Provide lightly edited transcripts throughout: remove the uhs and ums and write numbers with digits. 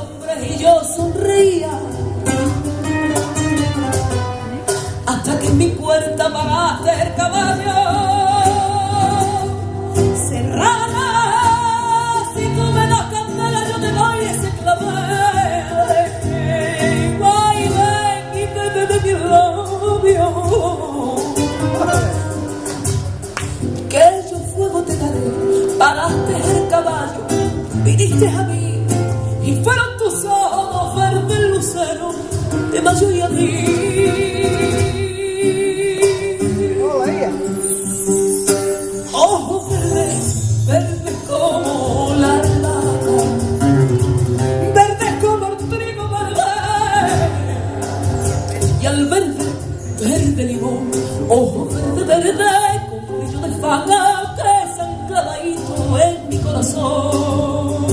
hombres y yo sonreía, hasta que en mi puerta pagaste el caballo. Serrana, si tú me das candela yo te doy ese clavel. Ay, ven y bebe de mis labios, que yo fuego te daré. Pagaste el caballo, viniste a mí y fueron tus ojos verdes lucero de mayo y abril. Ojos verdes, verdes como la albahaca, verdes como el trigo verde, y al verde, verde limón. Ojos verdes, verdes con brillo de fanga que se han clavadito en mi corazón.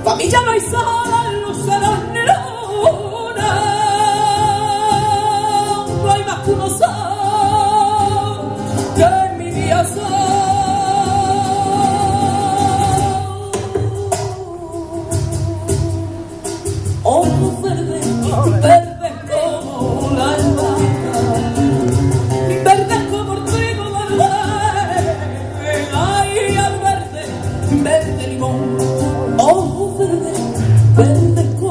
Pa' mí ya no hay sol, luceros ni luna, no hay más que uno sol que mi día sol. Ojos verdes, verdes como la albahaca, verdes como el trigo verde, ay, al verde, verde limón. Ojos verdes, verdes como